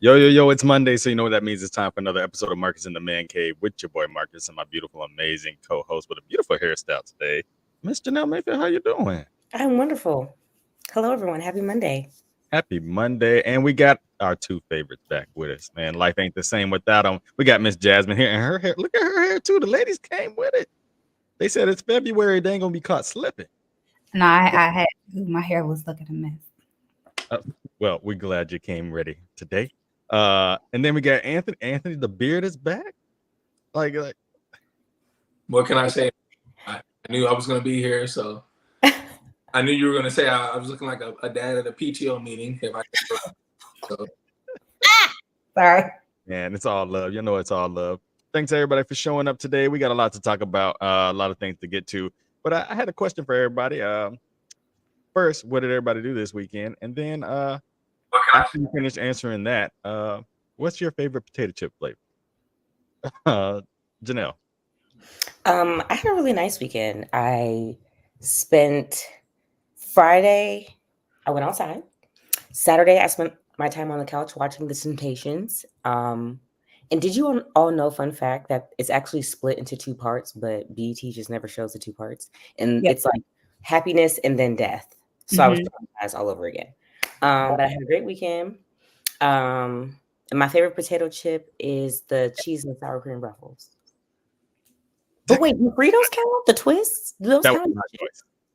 Yo, yo, yo, it's Monday, so you know what that means. It's time for another episode of Marcus in the Man Cave with your boy Marcus and my beautiful, amazing co-host with a beautiful hairstyle today, Miss Janelle Mayfield. How you doing? I'm wonderful. Hello, everyone. Happy Monday. Happy Monday. And we got our two favorites back with us, man. Life ain't the same without them. We got Miss Jasmine here, and her hair, look at her hair, too. The ladies came with it. They said it's February. They ain't going to be caught slipping. No, I had my hair was looking a mess. Well, we're glad you came ready today. And then we got Anthony. Anthony, the beard is back. Like what can I say? I knew I was going to be here, so I knew you were going to say I was looking like a dad at a PTO meeting. If I so. Sorry. Man, it's all love. You know it's all love. Thanks, everybody, for showing up today. We got a lot to talk about, a lot of things to get to. But I had a question for everybody. First, what did everybody do this weekend? And then after you finish answering that, what's your favorite potato chip flavor? Janelle. I had a really nice weekend. I spent Friday, I went outside. Saturday, I spent my time on the couch watching The Temptations. And did you all know, fun fact, that it's actually split into two parts, but BET just never shows the two parts. And It's like happiness and then death. So I was traumatized all over again. But I had a great weekend. And my favorite potato chip is the cheese and sour cream ruffles. But wait, do Fritos count? The twists? Do those count?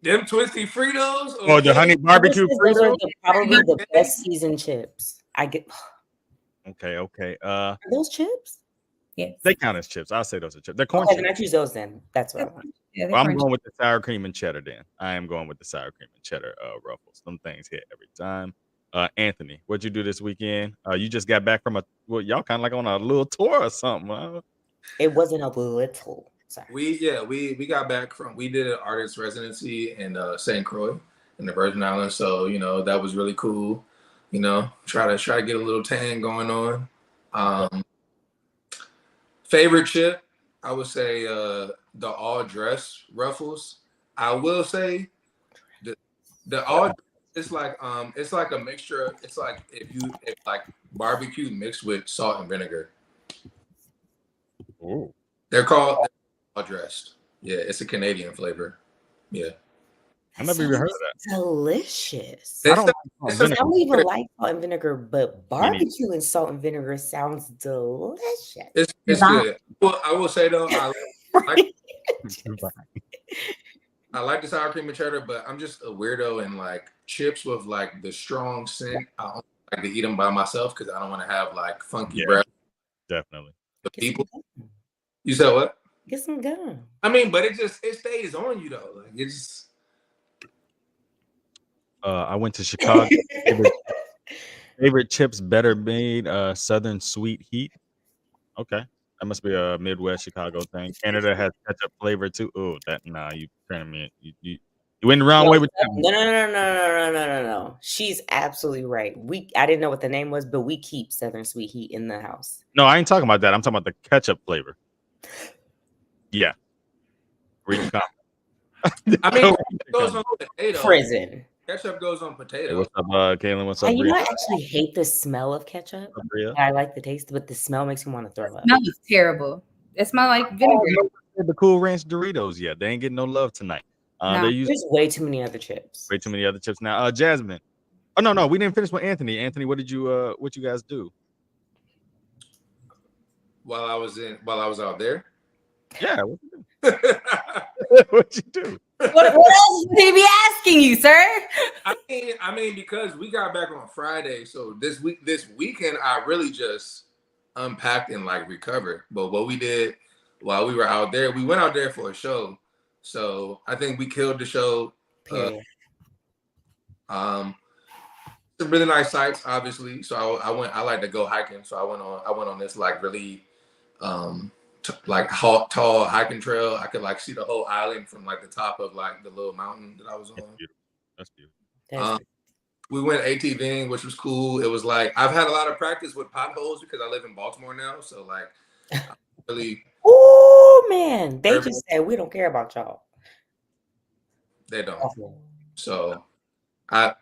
Them twisty Fritos? Oh, the honey barbecue Fritos? Probably the best seasoned chips. I get. Okay. Are those chips? Yes. They count as chips. I'll say those are chips. They're corn Okay, chips. then I choose those then. That's what I want. Yeah, Well, I'm going with the sour cream and cheddar then. I am going with the sour cream and cheddar ruffles. Some things hit every time. Anthony, what'd you do this weekend? You just got back from y'all kind of like on a little tour or something. Huh? It wasn't a little. Sorry. We got back we did an artist residency in St. Croix in the Virgin Islands. So, that was really cool. Try to get a little tan going on. Favorite chip, I would say the all dress ruffles. I will say the all it's like a mixture. It's like if like barbecue mixed with salt and vinegar. Ooh. They're called all dressed. Yeah, it's a Canadian flavor. Yeah. I never even heard of that. Delicious. I don't even like salt and vinegar, but barbecue and salt and vinegar sounds delicious. It's good. Well, I will say though, I like the sour cream and cheddar, but I'm just a weirdo and like chips with like the strong scent. I don't like to eat them by myself because I don't want to have like funky breath. Definitely. The people. You said what? Get some gum. I mean, but it stays on you though. Like it's. I went to Chicago. Favorite chips better made, Southern Sweet Heat. Okay. That must be a Midwest Chicago thing. Canada has ketchup flavor too. Oh, you turning me. You went the wrong way with that. No. She's absolutely right. I didn't know what the name was, but we keep Southern Sweet Heat in the house. No, I ain't talking about that. I'm talking about the ketchup flavor. Yeah. I mean, it goes on potato. Prison. Ketchup goes on potato. Hey, what's up, Kaylin? What's up? I actually hate the smell of ketchup. I like the taste, but the smell makes me want to throw up. The smell is terrible. It smells like vinegar. The Cool Ranch Doritos, they ain't getting no love tonight. There's way too many other chips. Way too many other chips now. Jasmine. Oh no, we didn't finish with Anthony. Anthony, what you guys do? While I was out there? Yeah, what you do? What'd you do? What else would he be asking you, sir? I mean, because we got back on Friday, so this weekend, I really just unpacked and like recovered. But what we did while we were out there, we went out there for a show. So I think we killed the show. Some really nice sights, obviously. So I like to go hiking. So I went on this like really tall hiking trail. I could like see the whole island from like the top of like the little mountain that I was on. That's beautiful. We went ATVing, which was cool. It was like I've had a lot of practice with potholes because I live in Baltimore now. So like really. Oh man, they just said we don't care about y'all. They don't. So I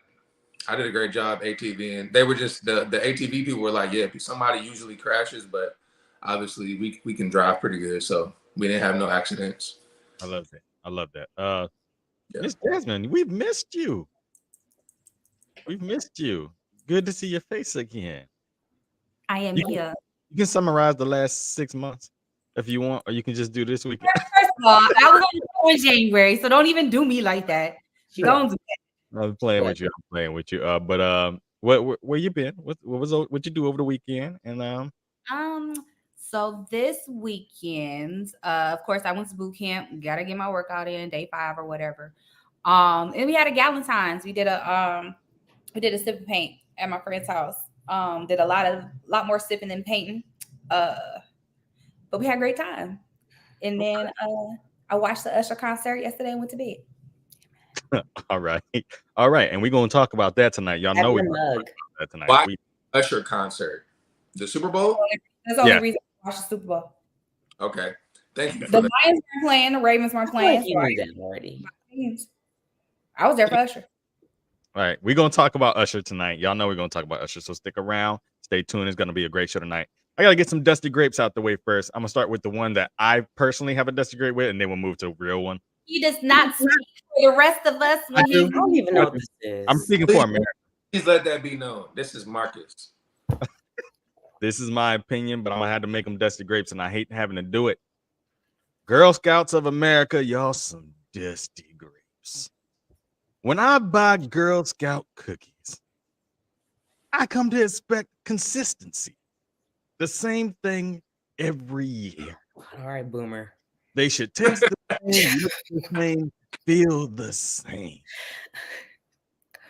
I did a great job ATVing. They were just the ATV people were like, yeah, somebody usually crashes, but obviously we can drive pretty good, so we didn't have no accidents. I love that. I love that. Yeah. Miss Jasmine, we've missed you. We've missed you. Good to see your face again. I am You here. can summarize the last 6 months if you want, or you can just do this weekend. First of all, I was on the show in January, so don't even do me like that. She Don't was. do that. I'm playing with you. I'm playing with you. But where you been? What you do over the weekend? And So this weekend, of course, I went to boot camp. Gotta get my workout in, day 5 or whatever. And we had a Galentine's. We did a sip and paint at my friend's house. Did a lot more sipping than painting. But we had a great time. And then I watched the Usher concert yesterday and went to bed. all right, and we're gonna talk about that tonight. Y'all know Having we're a gonna mug. talk about that tonight. Why Usher concert? The Super Bowl? That's the only Yeah. reason I watched the Super Bowl. Okay. Thank you for The that. Lions weren't playing, the Ravens weren't I feel like playing. you So knew that already. I was there for Usher. All right, we're gonna talk about Usher tonight. Y'all know we're gonna talk about Usher, so stick around, stay tuned. It's gonna be a great show tonight. I gotta get some Dusty Grapes out the way first. I'm gonna start with the one that I personally have a Dusty Grape with, and then we'll move to a real one. He does not speak for the rest of us when I do. I don't even know what this is. I'm speaking for America. Please let that be known. This is Marcus. This is my opinion, but I'm gonna have to make them Dusty Grapes, and I hate having to do it. Girl Scouts of America, y'all some Dusty Grapes. When I buy Girl Scout cookies, I come to expect consistency. The same thing every year. All right, boomer. They should taste the same, look the same, feel the same.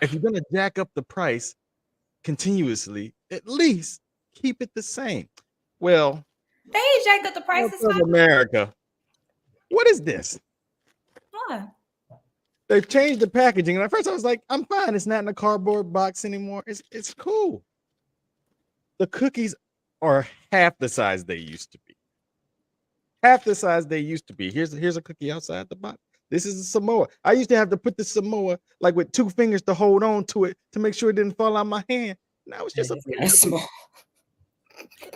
If you're gonna jack up the price continuously, at least keep it the same. Well, they ain't jacked up the prices. Girls of America, what is this? Huh. They've changed the packaging, and at first I was like, I'm fine. It's not in a cardboard box anymore. It's cool. The cookies are half the size they used to be. Half the size they used to be. Here's a cookie outside the box. This is a Samoa. I used to have to put the Samoa like with 2 fingers to hold on to it to make sure it didn't fall out my hand. Now it's just a It's small.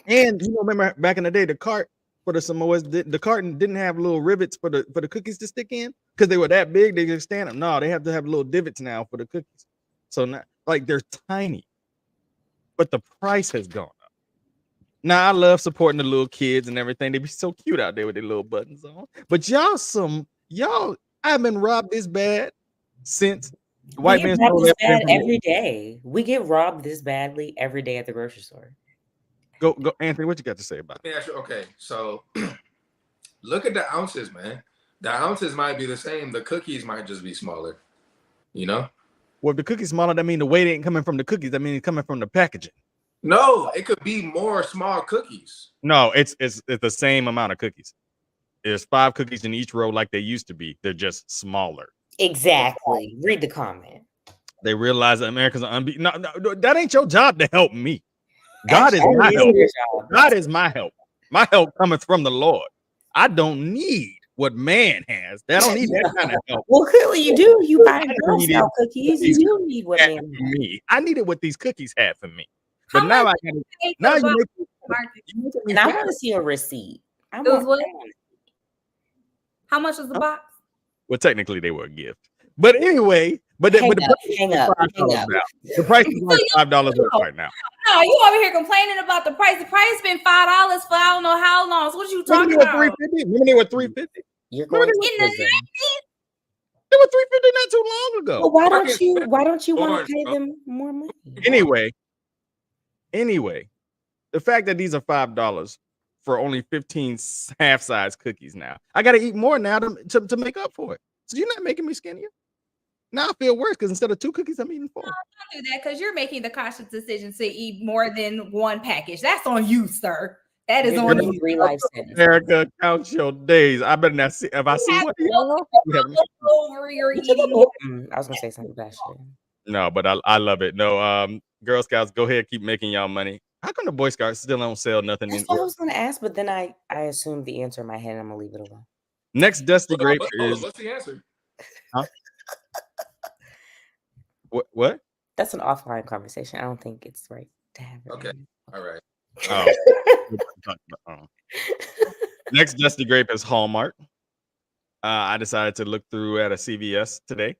And you know, remember back in the day, the cart for the Samoas, the carton didn't have little rivets for the cookies to stick in because they were that big. They could stand them. No, they have to have little divots now for the cookies. So now, like they're tiny, but the price has gone up. Now I love supporting the little kids and everything. They be so cute out there with their little buttons on. But y'all, I've been robbed this bad since white We man get robbed stole this everything bad from me. every day. We get robbed this badly every day at the grocery store. Go, Anthony. What you got to say about it? Let me ask you, okay, so look at the ounces, man. The ounces might be the same. The cookies might just be smaller. You know? Well, if the cookie's smaller, that mean the weight ain't coming from the cookies. That mean it's coming from the packaging. No, it could be more small cookies. No, it's the same amount of cookies. There's 5 cookies in each row like they used to be. They're just smaller. Exactly. Read the comment. They realize that Americans are unbeaten. No, that ain't your job to help me. God is my Actually, help. your job. God is my help. My help cometh from the Lord. I don't need what man has. I don't need that kind of help. Well, clearly you do. You buy I Girl needed Scout cookies. You these do need what Had man for has. me. I needed what these cookies had for me. How But now I much got Hey, now so you Bob, make Marcus, you making me And I fat. want to see a receipt. I It was want what? How much was the box? Well, technically they were a gift. But anyway, but the Hang price up, is hang up, $5 hang up. now. The price is like $5 right now. No, you over here complaining about the price. The price been $5 for I don't know how long. So what you Remember talking they were about? $3.50? Remember they were $3.50? You're Remember going they to were, In the prison. they were $3.50 not too long ago. Well, why Marcus, don't you want Orange, to pay bro. them more money? Anyway, the fact that these are $5 for only 15 half-size cookies now. I got to eat more now to make up for it. So you're not making me skinnier. Now I feel worse because instead of 2 cookies, I'm eating 4. Don't do that because you're making the conscious decision to eat more than one package. That's on you, sir. That is You're on getting you. 3 life sentences. America, count your days. I better not see if I see have one. Over your You took a eating. book- I was gonna say something bad. No, but I love it. No, Girl Scouts, go ahead, keep making y'all money. How come the Boy Scouts still don't sell nothing? That's what I was gonna ask, but then I assumed the answer in my head and I'm gonna leave it alone. Next Dusty Hold on, Grape hold on, is what's the answer? what? That's an offline conversation. I don't think it's right to have it. Okay. All right. Oh. Next Dusty Grape is Hallmark. I decided to look through at a CVS today,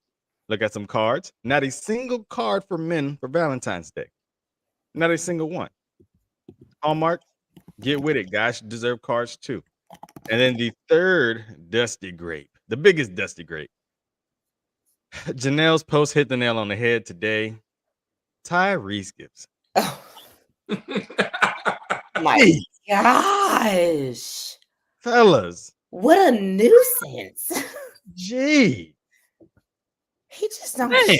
look at some cards. Not a single card for men for Valentine's Day. Not a single one. Hallmark, get with it. Guys deserve cards too. And then the third Dusty Grape, the biggest Dusty Grape. Janelle's post hit the nail on the head today. Tyrese Gibson. Oh my gosh. Fellas. What a nuisance. Gee. He just don't Man. shut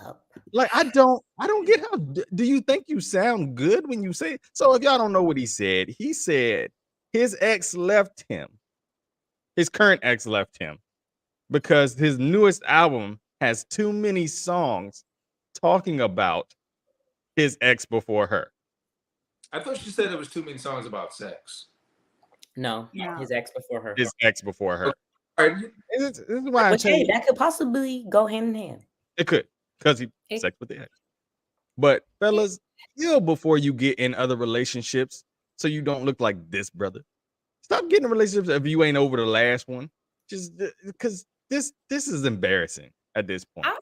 up. Like, I don't get how. Do you think you sound good when you say it? So if y'all don't know what he said his ex left him. His current ex left him because his newest album has too many songs talking about his ex before her. I thought she said there was too many songs about sex. No, No. his ex before her. His ex before her. All right. This is why I'm But telling hey, you. that could possibly go hand in hand. It could, because he sex with the ex. But fellas, heal before you get in other relationships so you don't look like this, brother. Stop getting in relationships if you ain't over the last one. Just because this is embarrassing at this point. I'm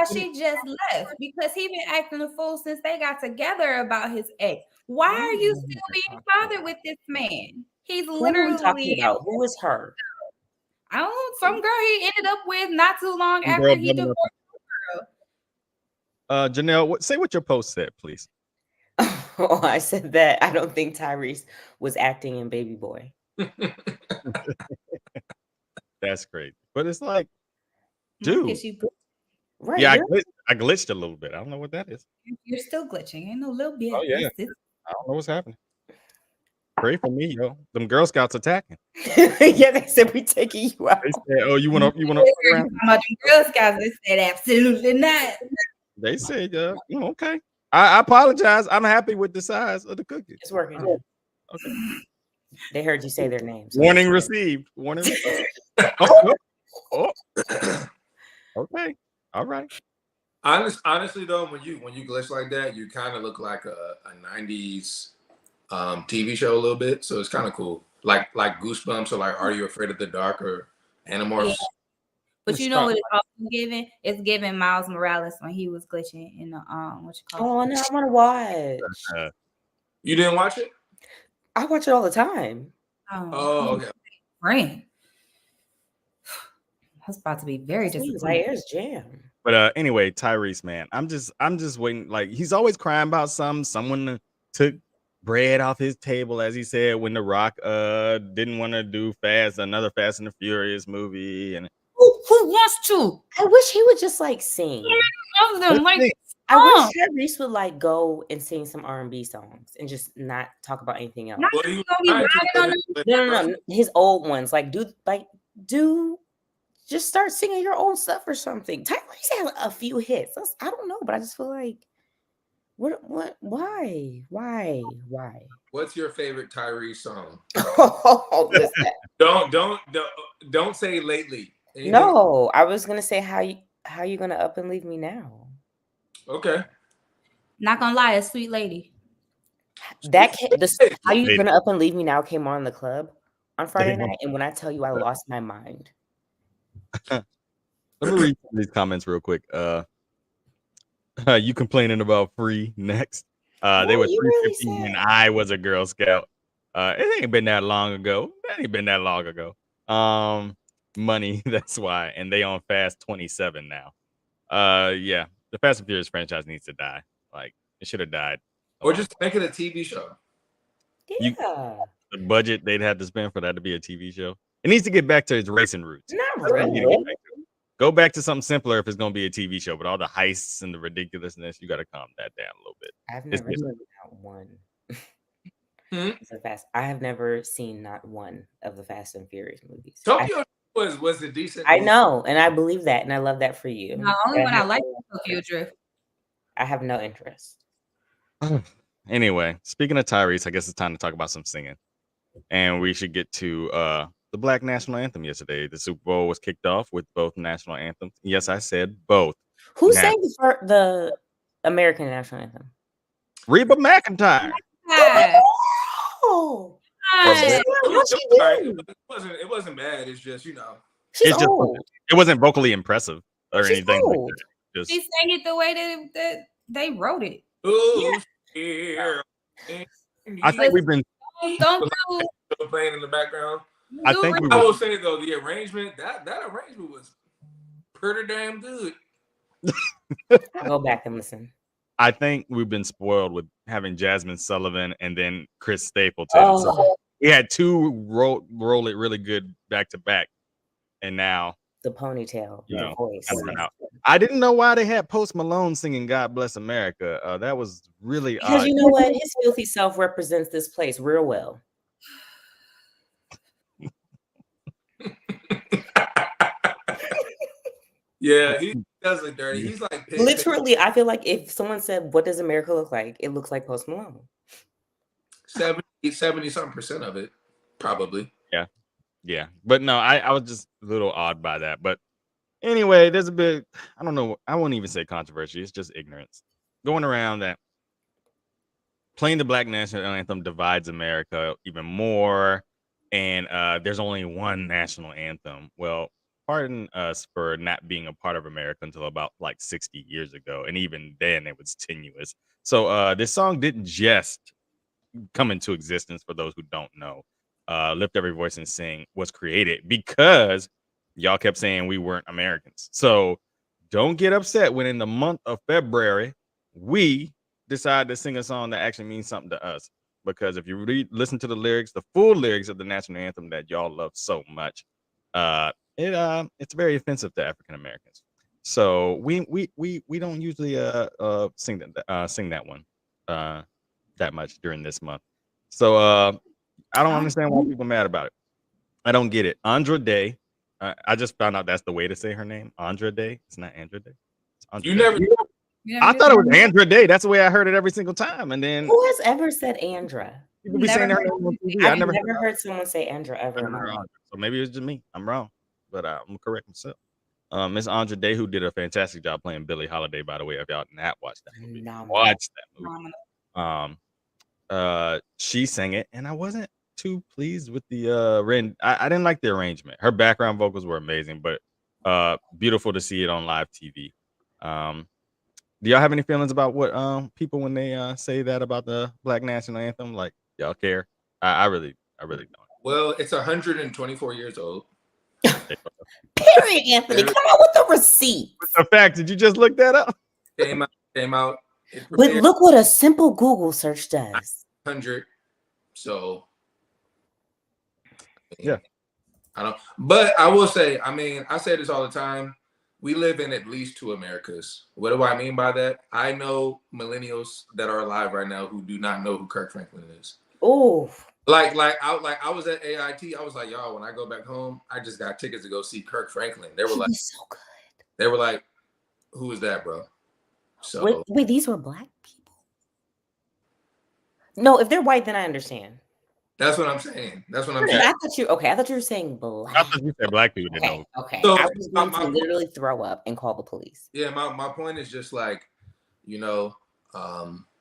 surprised she just left because he been acting a fool since they got together about his ex. Why are you still being bothered with this man? He's Who are we talking literally about? Who is her? I don't know, some girl he ended up with not too long Some after girl he bumming divorced. Janelle, say what your post said, please. Oh, I said that I don't think Tyrese was acting in Baby Boy. That's great. But it's like, Look dude. at you. Right. Yeah, you're- I glitched a little bit. I don't know what that is. You're still glitching. Ain't no little bit. Oh, yeah. This- I don't know what's happening. Pray for me, yo. Them Girl Scouts attacking. yeah, they said we taking you out. They said, "Oh, you want to Talking about them Girl Scouts, they said absolutely not. They said, okay. I apologize. I'm happy with the size of the cookie. It's working. Okay. They heard you say their names. Warning received. Warning received. Oh. Okay. All right. Honestly, though, when you glitch like that, you kind of look like a 90s TV show a little bit. So it's kind of cool. Like Goosebumps or like Are You Afraid of the Dark or Animorphs. Yeah. But you know what it's also giving? It's giving Miles Morales when he was glitching in the what you call Oh no, I want to watch. You didn't watch it? I watch it all the time. Oh, okay. Friend. That's about to be very disappointing. Zaires jam. But anyway, Tyrese, man, I'm just waiting. Like, he's always crying about someone took bread off his table, as he said, when The Rock didn't want to do another Fast and the Furious movie. And Who wants to? I wish he would just like sing. Of them, like, I wish Tyrese would like go and sing some R&B songs and just not talk about anything else. not Well, gonna be riding on them. No. His old ones, like just start singing your old stuff or something. Tyrese has a few hits. I don't know, but I just feel like, why? What's your favorite Tyrese song? Oh, Don't say lately. Anything? no, I was gonna say how you gonna up and leave me now? Okay. Not gonna lie, a sweet lady. How you gonna up and leave me now came on in the club on Friday night, and when I tell you I lost my mind. Let me read some of these comments real quick. You complaining about free next? They were 350 when I was a Girl Scout. It ain't been that long ago. Money, that's why. And they on Fast 27 now. Yeah, the Fast and Furious franchise needs to die. Like, it should have died. Or just make it a TV show. Yeah, The budget they'd have to spend for that to be a TV show. It needs to get back to its racing roots. not really. Go back to something simpler if it's going to be a TV show, but all the heists and the ridiculousness, you got to calm that down a little bit. I've never seen not one. I have never seen not one of the Fast and Furious movies. Tokyo was a decent. I know, and I believe that, and I love that for you. The only one I like is Tokyo Drift. I have no interest. Anyway, speaking of Tyrese, I guess it's time to talk about some singing. And we should get to the Black National Anthem yesterday. The Super Bowl was kicked off with both national anthems. Yes, I said both. Who sang the American national anthem. Reba McEntire. Yeah. Oh, Yeah. It wasn't bad. It's just, you know. she's It just old. it wasn't vocally impressive or She's anything old. like that. Just, She sang it the way that they wrote it. Ooh, Yeah. yeah. I think we've been. Don't do. Playing in the background. I think we I were. will say though, the arrangement that arrangement was pretty damn good. Go back and listen. I think we've been spoiled with having Jasmine Sullivan and then Chris Stapleton. Oh. So we had two roll it really good back to back, and now The ponytail, You the know, voice. I didn't know why they had Post Malone singing "God Bless America." That was really Because odd. you know what? His filthy self represents this place real well. Yeah, he does look dirty. He's like Literally, I feel like if someone said, "What does America look like?" It looks like Post Malone. 70-something% of it, probably. Yeah, but no, I was just a little odd by that. But anyway, there's a bit, I don't know, I won't even say controversy. It's just ignorance going around that playing the Black National Anthem divides America even more. And there's only one national anthem. Well, pardon us for not being a part of America until about like 60 years ago. And even then it was tenuous. So this song didn't just come into existence, for those who don't know. Lift Every Voice and Sing was created because y'all kept saying we weren't Americans. So don't get upset when in the month of February we decide to sing a song that actually means something to us. Because if you listen to the lyrics, the full lyrics of the national anthem that y'all love so much, it's very offensive to African Americans. So we don't usually sing that one that much during this month. So I don't understand why people are mad about it. I don't get it. Andra Day. I just found out that's the way to say her name. Andra Day. It's not Andra Day. It's Andra You Day. never. I thought it was Andra Day. That's the way I heard it every single time. And then Who has ever said Andra? people be saying her name on TV. I've never heard someone say Andra ever in my life. So maybe it was just me. I'm wrong, but I'm gonna correct myself. Miss Andra Day, who did a fantastic job playing Billie Holiday, by the way, if y'all not watched that movie, watch that movie. She sang it, and I wasn't too pleased with the I didn't like the arrangement. Her background vocals were amazing, but beautiful to see it on live TV. Do y'all have any feelings about what people when they say that about the Black National Anthem? Like, y'all care? I really don't. Well, it's 124 years old. Period, Anthony. Come on with the receipt. What's the fact? Did you just look that up? Came out. But look what a simple Google search does. 100. So yeah, I don't. But I will say, I mean, I say this all the time. We live in at least two Americas. What do I mean by that? I know millennials that are alive right now who do not know who Kirk Franklin is. Oh, Like I was at AIT. I was like, y'all, when I go back home, I just got tickets to go see Kirk Franklin. They were like, so good. They were like, who is that, bro? So wait, these were black people? No, if they're white, then I understand. That's what I'm saying. That's what I'm saying. I thought you were saying black. I thought you said black people didn't know. Okay. So, I was going to literally throw up and call the police. Yeah, my point is just like, you know,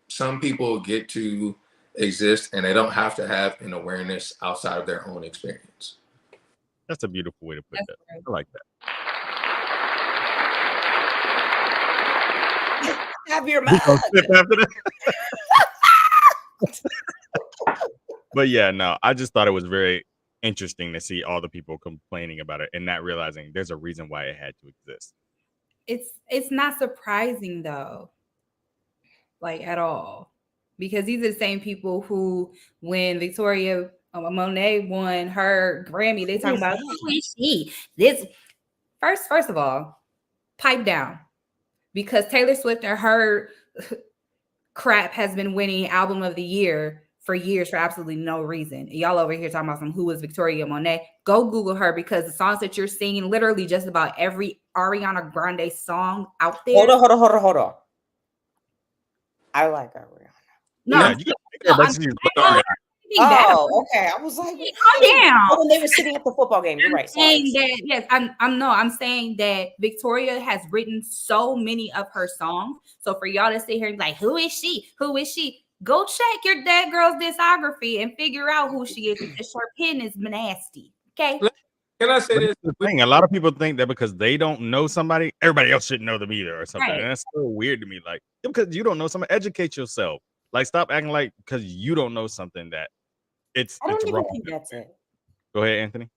some people get to exist and they don't have to have an awareness outside of their own experience. That's a beautiful way to put that. I like that. Have your mouth. After that. But yeah, no, I just thought it was very interesting to see all the people complaining about it and not realizing there's a reason why it had to exist. It's not surprising though, like at all, because these are the same people who, when Victoria Monet won her Grammy, they talking about who is she? This first of all, pipe down, because Taylor Swift and her crap has been winning Album of the Year for years for absolutely no reason. Y'all over here talking about who was Victoria Monet. Go Google her, because the songs that you're singing, literally just about every Ariana Grande song out there. Hold on. I like Ariana. No, yeah, you Calm down. Oh, okay. I was like, Calm down. oh, when they were sitting at the football game. You're I'm right. saying Sorry. that yes, I'm saying that Victoria has written so many of her songs. So for y'all to sit here and be like, who is she? Who is she? Go check your that girl's discography and figure out who she is because her pen is nasty. Okay. Can I say But this? here's the thing, a lot of people think that because they don't know somebody, everybody else shouldn't know them either or something. Right. And that's so weird to me. Like, because you don't know somebody, educate yourself. Like, stop acting like because you don't know something that it's I don't even wrong. think that's it. Go ahead, Anthony.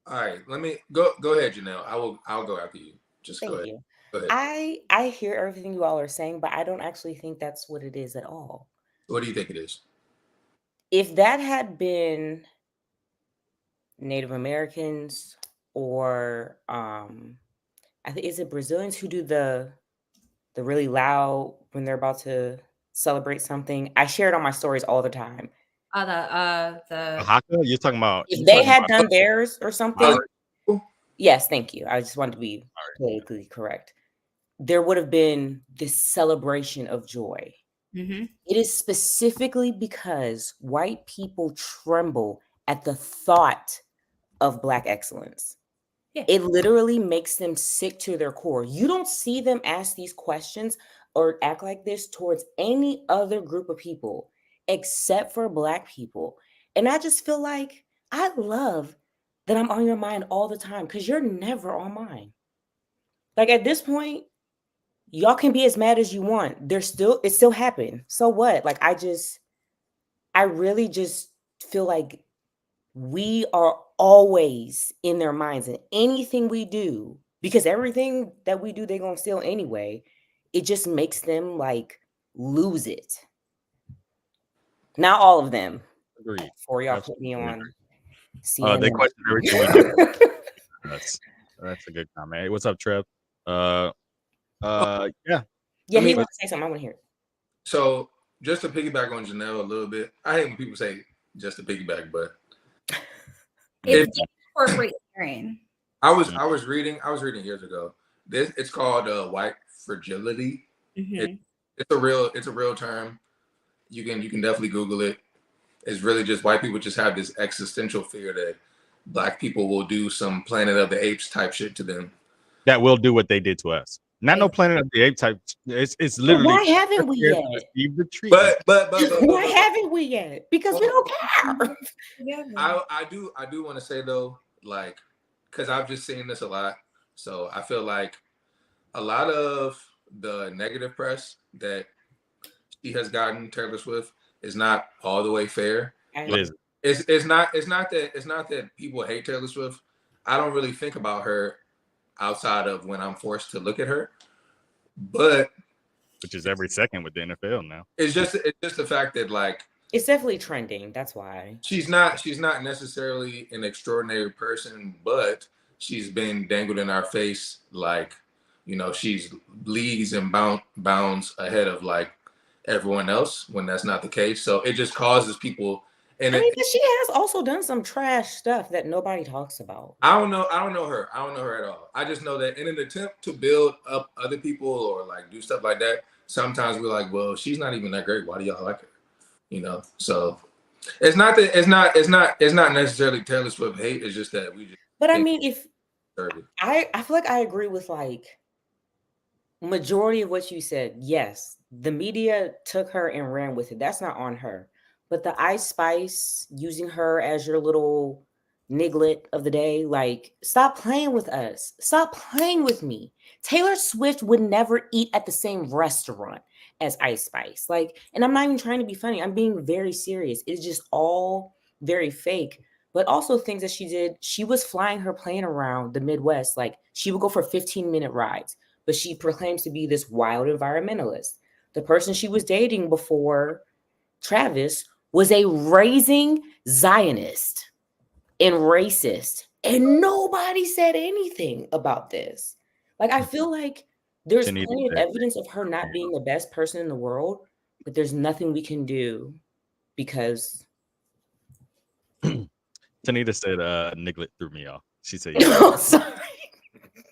All right, let me go ahead, Janelle. I'll go after you. Just Thank go ahead. you. Go ahead. I hear everything you all are saying, but I don't actually think that's what it is at all. What do you think it is? If that had been Native Americans or I think is it Brazilians who do the really loud when they're about to celebrate something. I share it on my stories all the time. The Oaxaca? You're talking about If you're they talking had about- done theirs or something, yes, thank you. I just wanted to be politically correct. There would have been this celebration of joy. mhm. It is specifically because white people tremble at the thought of Black excellence. Yeah. It literally makes them sick to their core. You don't see them ask these questions or act like this towards any other group of people except for Black people. And I just feel like I love that I'm on your mind all the time because you're never on mine. Like at this point, y'all can be as mad as you want. It still happened. So what? Like I really just feel like we are always in their minds in anything we do, because everything that we do, they're gonna steal anyway. It just makes them like lose it. Not all of them. Agreed. Before y'all put me Absolutely on they CNN. question everything we do. That's a good comment. Hey, what's up, Trev? Yeah. Yeah, I he mean- wants to say something. I want to hear it. So just to piggyback on Janelle a little bit, I hate when people say just to piggyback, but It's corporate hearing. I was reading years ago. It's called white fragility. Mhm. It's a real term. You can definitely Google it. It's really just white people just have this existential fear that Black people will do some Planet of the Apes type shit to them. That will do what they did to us. Not no Planet of the Apes type. It's literally. Why haven't we yet? Receive the treatment. But Why haven't we yet? Because we don't care. I do want to say though, like, because I've just seen this a lot. So I feel like a lot of the negative press that she has gotten, Taylor Swift, is not all the way fair. It is. It's not that people hate Taylor Swift. I don't really think about her outside of when I'm forced to look at her. But Which is every second with the NFL now. it's just the fact that like It's definitely trending. That's why. she's not necessarily an extraordinary person, but she's been dangled in our face like, you know, she's leagues and bounds ahead of like everyone else when that's not the case. So it just causes people. And I mean, 'cause she has also done some trash stuff that nobody talks about. I don't know her at all. I just know that in an attempt to build up other people or like do stuff like that, sometimes we're like, well, she's not even that great. Why do y'all like her? You know, so it's not necessarily Taylor Swift hate. It's just that we just. But I mean, if Dirty. I feel like I agree with like majority of what you said. Yes, the media took her and ran with it. That's not on her. But the Ice Spice using her as your little niglet of the day, like, stop playing with us. Stop playing with me. Taylor Swift would never eat at the same restaurant as Ice Spice. Like, and I'm not even trying to be funny. I'm being very serious. It's just all very fake. But also things that she did, she was flying her plane around the Midwest. Like, she would go for 15-minute rides, but she proclaims to be this wild environmentalist. The person she was dating before Travis was a raising Zionist and racist. And nobody said anything about this. Like, I feel like there's plenty of evidence of her not being the best person in the world, but there's nothing we can do because... Tanita said, Niglet threw me off. She said, yeah. Sorry.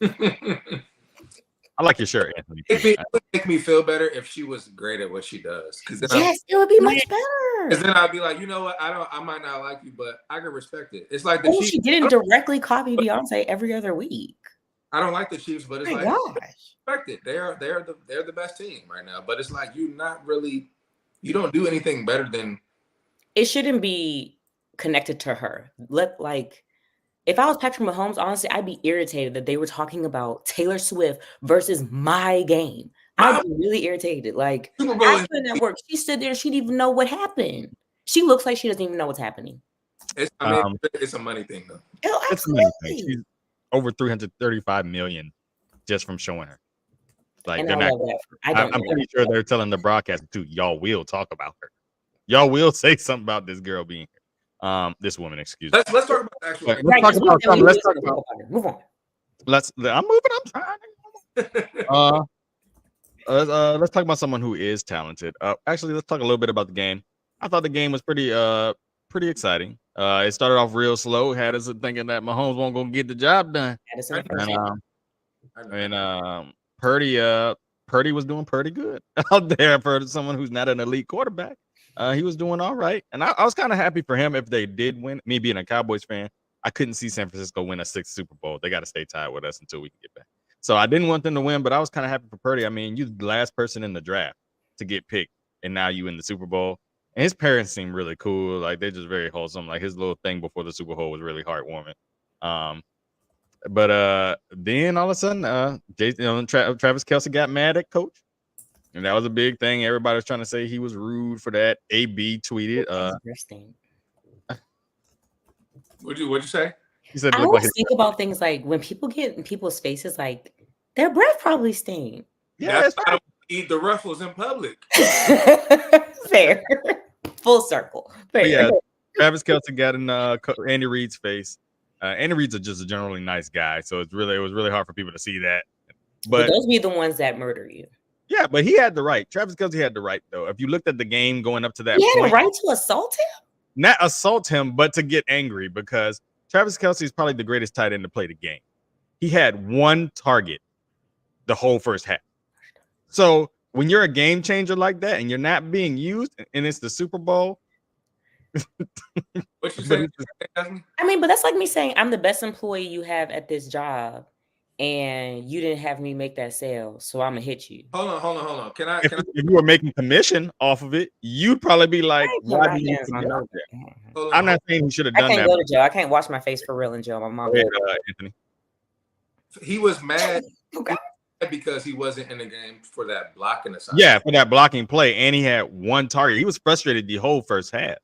I like your shirt, Anthony. It would make me feel better if she was great at what she does. Yes, it would be much better. Because then I'd be like, you know what? I might not like you, but I can respect it. It's like the Oh, Chiefs. she didn't directly copy Beyonce every other week. I don't like the Chiefs, but it's Oh my like gosh. respect it. They're the best team right now. But it's like you don't do anything better than. It shouldn't be connected to her. If I was Patrick Mahomes, honestly, I'd be irritated that they were talking about Taylor Swift versus my game. I'd be really irritated. Like, Super Bowl I couldn't at work. She stood there. She didn't even know what happened. She looks like she doesn't even know what's happening. it's a money thing though. Oh, It's a money thing. She's over 335 million just from showing her. Like, And they're I not. love that. I don't I'm know. pretty sure they're telling the broadcaster too. Y'all will talk about her. Y'all will say something about this girl being here. This woman, excuse me. Let's talk about the actual. Let's Right, talk 'cause about something. Let's talk talk about. about it. Move on. I'm moving. I'm trying. Let's talk about someone who is talented. Actually, let's talk a little bit about the game. I thought the game was pretty exciting. It started off real slow, had us thinking that Mahomes won't go get the job done. Addison And Purdy was doing pretty good out there for someone who's not an elite quarterback. He was doing all right, and I was kind of happy for him if they did win. Me being a Cowboys fan, I couldn't see San Francisco win a 6th Super Bowl. They got to stay tied with us until we can get back. So I didn't want them to win, but I was kind of happy for Purdy. I mean, you're the last person in the draft to get picked, and now you in the Super Bowl. And his parents seem really cool. Like, they're just very wholesome. Like, his little thing before the Super Bowl was really heartwarming. But then all of a sudden, Travis Kelce got mad at coach. And that was a big thing. Everybody was trying to say he was rude for that. AB tweeted. Interesting. What'd you say? He said, I look always like think about things like when people get in people's faces, like their breath probably stink. yeah, That's why I don't eat the ruffles in public. Fair. Full circle. Fair. yeah. Travis Kelce got in Andy Reid's face. Andy Reid's just a generally nice guy, so it was really hard for people to see that. But those be the ones that murder you. Yeah, but he had the right. Travis Kelce had the right, though. If you looked at the game going up to that He had point, a right to assault him? not assault him, but to get angry, because Travis Kelce is probably the greatest tight end to play the game. He had one target the whole first half. So when you're a game changer like that and you're not being used, and it's the Super Bowl. What you say? I mean, but that's like me saying I'm the best employee you have at this job, and you didn't have me make that sale, so I'm gonna hit you. Hold on. Can I? If you were making commission off of it, you'd probably be like, why do you I'm not saying he should have I done can't that. go to jail. I can't wash my face for real in jail. My mom. Go ahead, Anthony. He was mad Okay. because he wasn't in the game for that blocking assignment. Yeah, for that blocking play, and he had one target. He was frustrated the whole first half.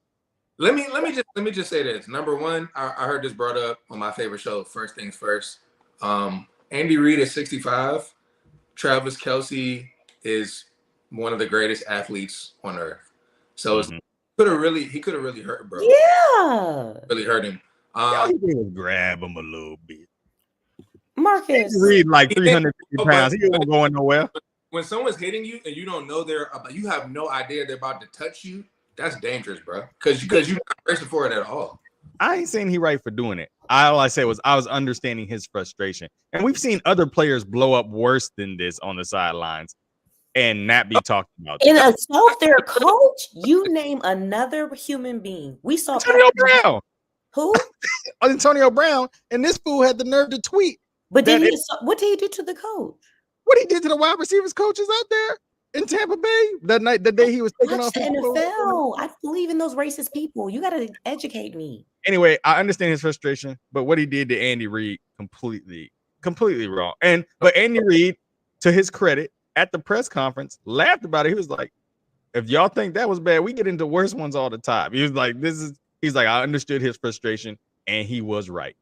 Let me just say this. Number one, I heard this brought up on my favorite show, First Things First. Andy Reid is 65. Travis Kelce is one of the greatest athletes on earth. So he could have really hurt, bro. Yeah. Really hurt him. All he did was grab him a little bit. Marcus. Reid like 350 pounds. He wasn't going nowhere. When someone's hitting you and you don't know you have no idea they're about to touch you, that's dangerous, bro. Because you're not bracing for it at all. I ain't saying he right for doing it. All I said was I was understanding his frustration. And we've seen other players blow up worse than this on the sidelines and not be talked about. And assault their coach? You name another human being. We saw Antonio Brown. Who? Antonio Brown. And this fool had the nerve to tweet. But what did he do to the coach? What he did to the wide receivers coaches out there in Tampa Bay the day he was taking Watch off the NFL. I believe in those racist people. You got to educate me. Anyway, I understand his frustration, but what he did to Andy Reid completely wrong. But Andy Reid, to his credit, at the press conference, laughed about it. He was like, "If y'all think that was bad, we get into worse ones all the time." He was like, I understood his frustration, and he was right.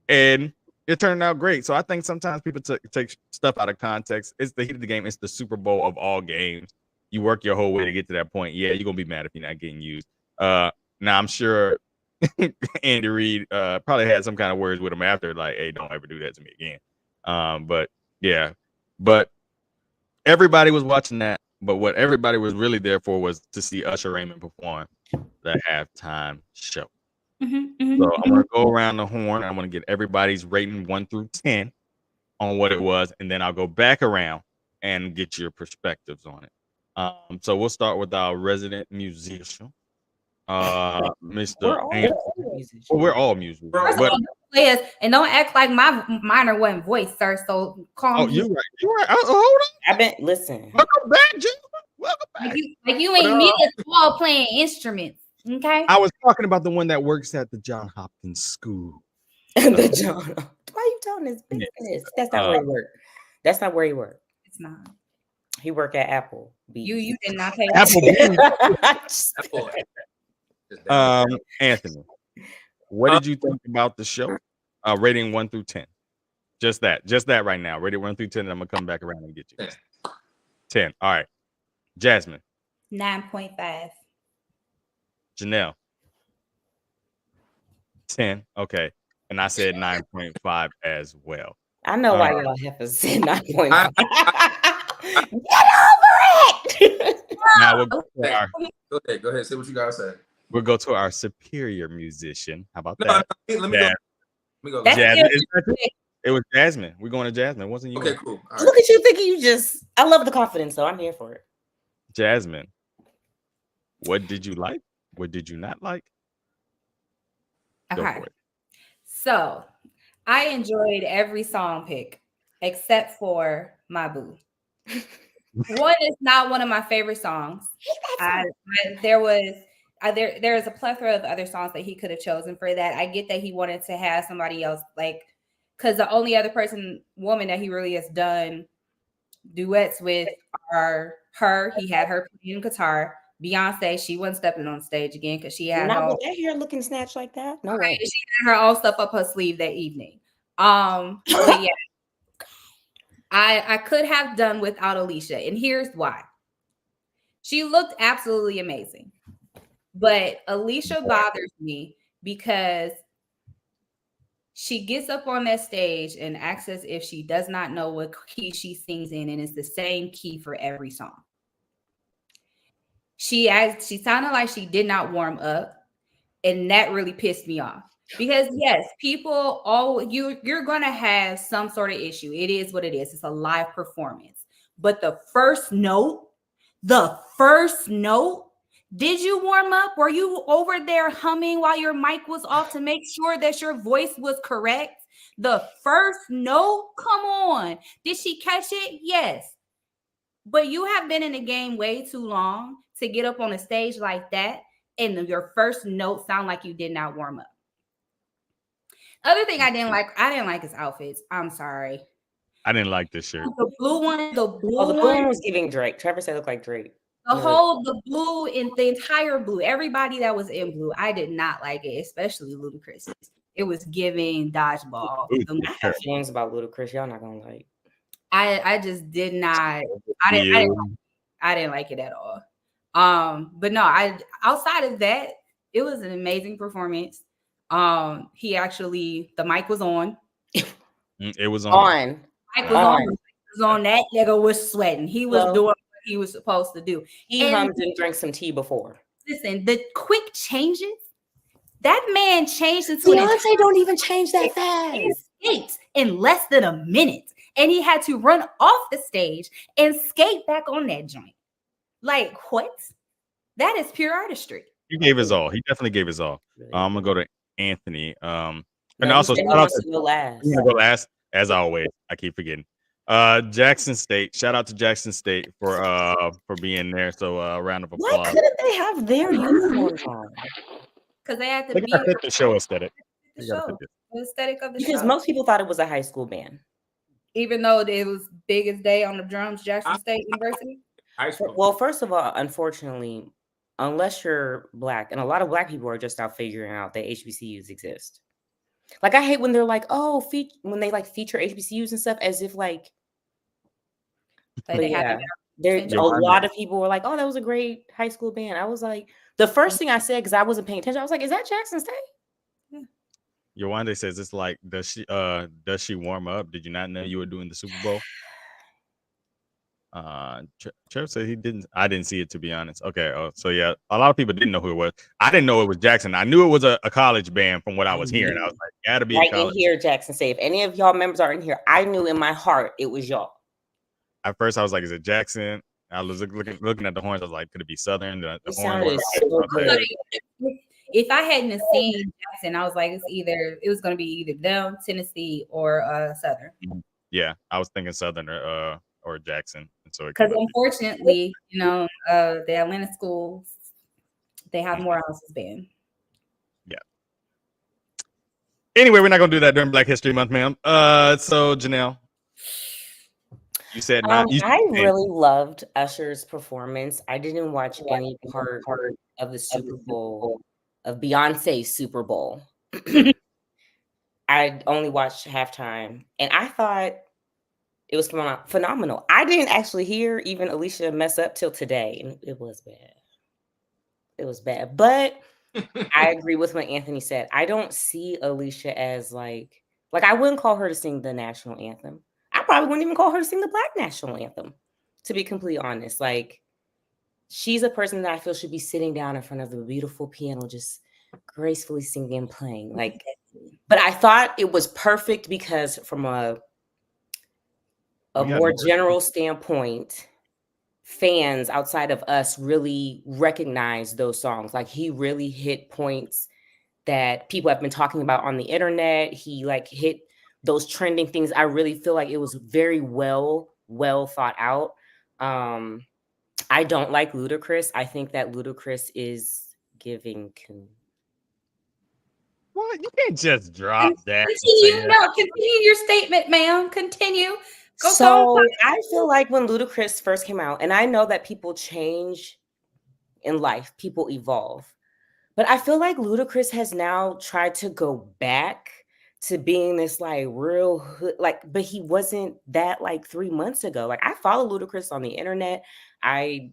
And it turned out great. So I think sometimes people take stuff out of context. It's the heat of the game. It's the Super Bowl of all games. You work your whole way to get to that point. Yeah, you're going to be mad if you're not getting used. Now, I'm sure Andy Reid probably had some kind of words with him after, like, hey, don't ever do that to me again. But everybody was watching that. But what everybody was really there for was to see Usher Raymond perform the halftime show. So I'm going to go around the horn. I'm going to get everybody's rating 1 through 10 on what it was. And then I'll go back around and get your perspectives on it. So we'll start with our resident musician. Mr. We're all Anthony. musicians. Well, we're all musicians, First of but all, players, and don't act like my minor wasn't voice, sir. So calm. you're right. You're right. Hold on. I've been listen. Welcome back, gentlemen. Welcome back. Like you ain't me at all playing instruments. Okay. I was talking about the one that works at the John Hopkins School. The John. Why are you telling his business? That's not where he worked. That's not where he worked. It's not. He worked at Apple. You did not pay. Apple. Apple. Anthony, what did you think about the show? Rating 1 through 10. Just that right now. Rating 1 through 10, and I'm gonna come back around and get you. 10. All right. Jasmine. 9.5. Janelle. 10. Okay. And I said 9.5 as well. I know why y'all have to say 9.5. Get over it. Now we'll Go ahead. Say what you gotta say. We'll go to our superior musician. How about No, that? let me go. Jasmine. It was Jasmine. We're going to Jasmine. Wasn't you? Okay, cool. All Look at you thinking you just. I love the confidence, so I'm here for it. Jasmine. What did you like? What did you not like? Go Okay. for it. So I enjoyed every song pick except for My Boo. One is not one of my favorite songs. There is a plethora of other songs that he could have chosen for that. I get that he wanted to have somebody else, like, because the only other woman that he really has done duets with are her. He had her playing guitar. Beyonce, she wasn't stepping on stage again because she had not with that hair looking snatched like that. No way. She had her own stuff up her sleeve that evening. But yeah, I could have done without Alicia, and here's why. She looked absolutely amazing, but Alicia bothers me because she gets up on that stage and acts as if she does not know what key she sings in, and it's the same key for every song. She sounded like she did not warm up, and that really pissed me off. Because yes, you're gonna have some sort of issue. It is what it is. It's a live performance. But the first note, did you warm up? Were you over there humming while your mic was off to make sure that your voice was correct? The first note, come on. Did she catch it? Yes. But you have been in the game way too long to get up on a stage like that and your first note sound like you did not warm up. Other thing I didn't like his outfits. I'm sorry. I didn't like this shirt. The blue one was giving Drake. Trevor said it looked like Drake. The blue and the entire blue, everybody that was in blue, I did not like it, especially Ludacris. It was giving dodgeball. I have feelings about Ludacris. Y'all not gonna like. I just did not. I didn't like it at all. But no, outside of that, it was an amazing performance. The mic was on. It was on. Mic was on. It was on. That nigga was sweating. He was doing what he was supposed to do. He hummed and drank some tea before. Listen, the quick changes. That man changed into Beyonce don't even change that fast. Skate in less than a minute, and he had to run off the stage and skate back on that joint. Like what? That is pure artistry. He gave his all. He definitely gave his all. I'm gonna go to Anthony. And no, also shout out to go last. I'm gonna go last as always. I keep forgetting. Jackson State. Shout out to Jackson State for being there. So a round of applause. Why couldn't they have their uniforms on? Because they had to They be gotta fit the show aesthetic. the aesthetic of the show. Because most people thought it was a high school band. Even though it was biggest day on the drums, Jackson State University. Well, first of all, unfortunately, unless you're Black, and a lot of Black people are just now figuring out that HBCUs exist. Like, I hate when they're like, oh, when they like feature HBCUs and stuff as if like a lot of people were like, oh, that was a great high school band. I was like, the first thing I said, because I wasn't paying attention, I was like, is that Jackson State? Yeah. Yawande says it's like, does she warm up? Did you not know you were doing the Super Bowl? Trev said he didn't. I didn't see it, to be honest. Okay. So yeah, a lot of people didn't know who it was. I didn't know it was Jackson. I knew it was a college band from what I was hearing. I was like, gotta be right a college. In here, Jackson State. If any of y'all members are in here, I knew in my heart it was y'all. At first, I was like, is it Jackson? I was looking at the horns. I was like, could it be Southern? The It horns sounded were so good. If I hadn't have seen Jackson, I was like, it was going to be either them, Tennessee, or Southern. Yeah, I was thinking Southern or Jackson, and so it Because came up. unfortunately, the Atlanta schools, they have Morales' band. Yeah. Anyway, we're not gonna do that during Black History Month, ma'am. So Janelle, you said not. You I really loved Usher's performance. I didn't watch any part of the Super Bowl, of Beyonce's Super Bowl. I only watched halftime, and I thought it was phenomenal. I didn't actually hear even Alicia mess up till today, and it was bad. It was bad, but I agree with what Anthony said. I don't see Alicia as like I wouldn't call her to sing the national anthem. I probably wouldn't even call her to sing the Black national anthem, to be completely honest. Like, she's a person that I feel should be sitting down in front of the beautiful piano, just gracefully singing and playing. Like, but I thought it was perfect because from a more general standpoint, fans outside of us really recognize those songs. Like, he really hit points that people have been talking about on the internet. He like hit those trending things. I really feel like it was very well thought out. I don't like Ludacris. I think that Ludacris is giving. What? You can't just drop that. Continue your statement, ma'am. Continue. So I feel like when Ludacris first came out, and I know that people change in life, people evolve, but I feel like Ludacris has now tried to go back to being this like real but he wasn't that like 3 months ago. Like, I follow Ludacris on the internet. I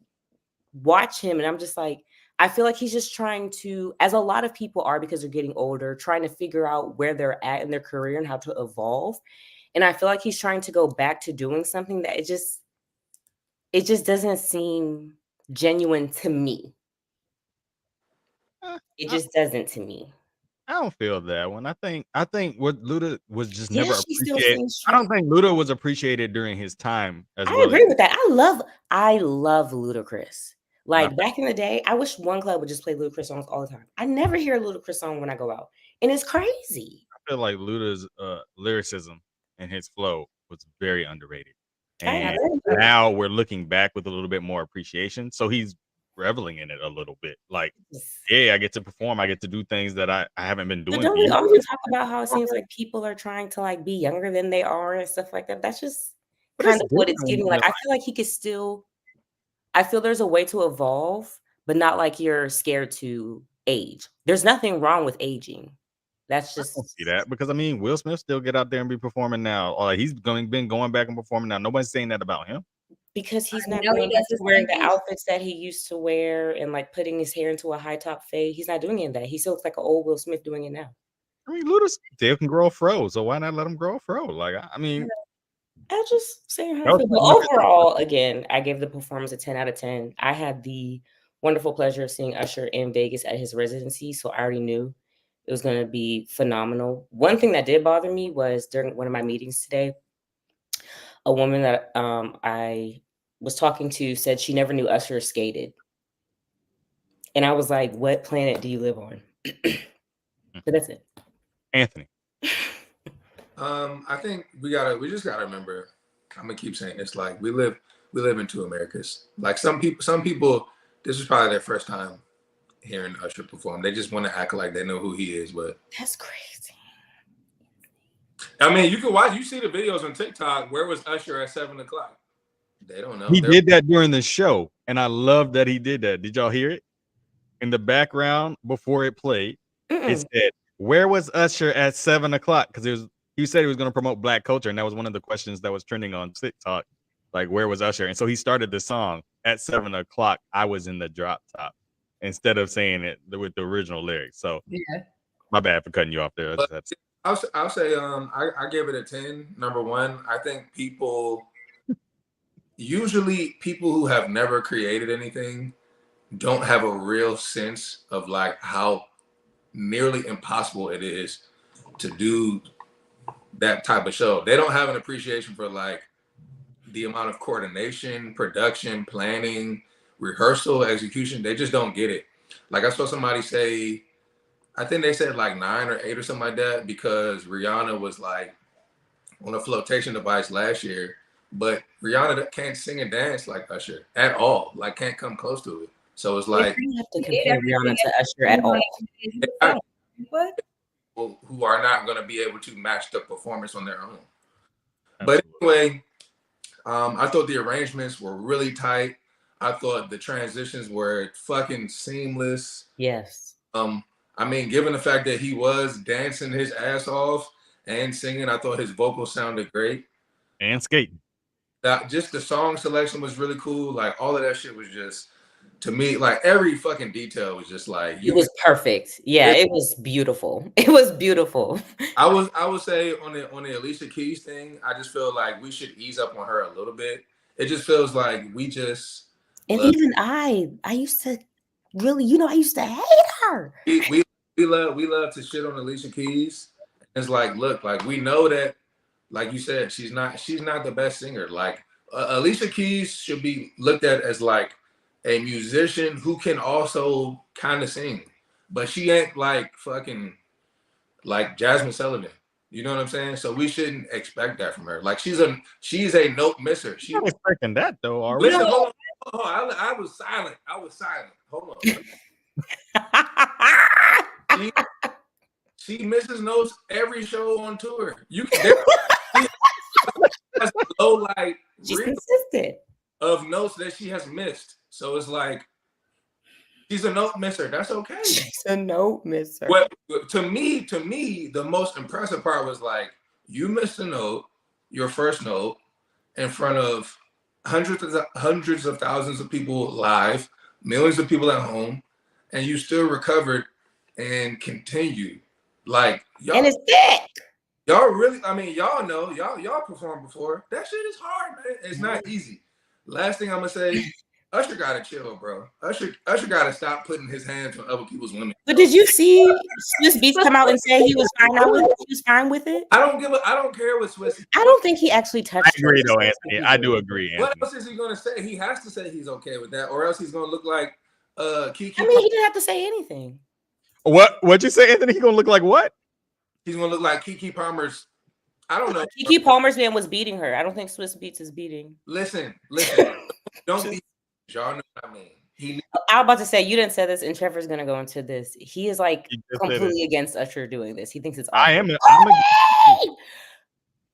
watch him and I'm just like, I feel like he's just trying to, as a lot of people are because they're getting older, trying to figure out where they're at in their career and how to evolve. And I feel like he's trying to go back to doing something that it just doesn't seem genuine to me. It just doesn't to me. I don't feel that one. I think what Luda was just never appreciated. I don't think Luda was appreciated during his time as well. I agree with that. I love Ludacris. Like, back in the day, I wish one club would just play Ludacris songs all the time. I never hear a Ludacris song when I go out, and it's crazy. I feel like Luda's lyricism and his flow was very underrated, and now we're looking back with a little bit more appreciation. So he's reveling in it a little bit. Like, yeah, I get to perform. I get to do things that I haven't been doing. But don't we always talk about how it seems like people are trying to like be younger than they are and stuff like that? That's just kind of what it's giving. Like, I feel like he could still. I feel there's a way to evolve, but not like you're scared to age. There's nothing wrong with aging. That's just see that, because I mean, Will Smith still get out there and be performing now. He's been going back and performing now. Nobody's saying that about him. Because he's not going back to wearing the outfits that he used to wear and like putting his hair into a high top fade. He's not doing any of that. He still looks like an old Will Smith doing it now. I mean, Luda still can grow a fro, so why not let him grow a fro? Like, I mean, I just saying how I feel. But overall, again, I gave the performance a 10 out of 10. I had the wonderful pleasure of seeing Usher in Vegas at his residency, so I already knew it was going to be phenomenal. One thing that did bother me was during one of my meetings today, a woman that I was talking to said she never knew Usher skated. And I was like, what planet do you live on? But that's it. Anthony. I think we just gotta remember, I'm gonna keep saying this, like we live in two Americas. Like some people, this is probably their first time hearing Usher perform. They just want to act like they know who he is, but that's crazy. I mean, you see the videos on TikTok. Where was Usher at 7:00? They don't know. He did that during the show, and I love that he did that. Did y'all hear it? In the background before it played, it said, "Where was Usher at 7:00?" Because he said he was going to promote Black culture, and that was one of the questions that was trending on TikTok. Like, where was Usher? And so he started the song at 7:00. I was in the drop top, instead of saying it with the original lyrics. So, my bad for cutting you off there. I'll say I gave it a 10. Number one, I think usually people who have never created anything don't have a real sense of like how nearly impossible it is to do that type of show. They don't have an appreciation for like the amount of coordination, production, planning, rehearsal, execution. They just don't get it. Like I saw somebody say, I think they said like 9 or 8 or something like that, because Rihanna was like on a flotation device last year, but Rihanna can't sing and dance like Usher at all. Like can't come close to it. So it's like you have to compare Rihanna to Usher at all. What? who are not going to be able to match the performance on their own. Absolutely. But anyway, I thought the arrangements were really tight. I thought the transitions were fucking seamless. Yes. I mean, given the fact that he was dancing his ass off and singing, I thought his vocals sounded great. And skating. Just the song selection was really cool. Like all of that shit was just, to me, like every fucking detail was just like it was perfect. Yeah, it was beautiful. It was beautiful. I would say on the Alicia Keys thing, I just feel like we should ease up on her a little bit. It just feels like we just even I used to really, I used to hate her. We love to shit on Alicia Keys. It's like, look, like we know that, like you said, she's not the best singer. Like Alicia Keys should be looked at as like a musician who can also kind of sing, but she ain't like fucking like Jasmine Sullivan. You know what I'm saying? So we shouldn't expect that from her. Like she's a note misser. She's not expecting that though, are we? Listen, hold on. I was silent. Hold on. She misses notes every show on tour. You can that's low like she's consistent of notes that she has missed. So it's like she's a note misser. That's okay. She's a note misser. But to me, the most impressive part was like you missed a note, your first note, in front of hundreds of thousands of people live, millions of people at home, and you still recovered and continued. Like y'all, and it's thick. Y'all really, I mean, y'all know, y'all performed before. That shit is hard, man. It's not easy. Last thing I'm gonna say, Usher gotta chill, bro. Usher gotta stop putting his hands on other people's women. But did you see Swiss Beats come out and say he was fine with it? I don't care what Swiss. I don't think he actually touched. I agree though, Anthony. I do agree. Anthony. What else is he gonna say? He has to say he's okay with that, or else he's gonna look like Kiki. I mean, he didn't have to say anything. What'd you say, Anthony? He gonna look like what? He's gonna look like Kiki Palmer's. I don't know. Kiki Palmer's man was beating her. I don't think Swiss Beats is beating. Listen. Don't be. Y'all know what I mean. I was about to say you didn't say this, and Trevor's gonna go into this. He is like completely against Usher doing this. He thinks it's awesome.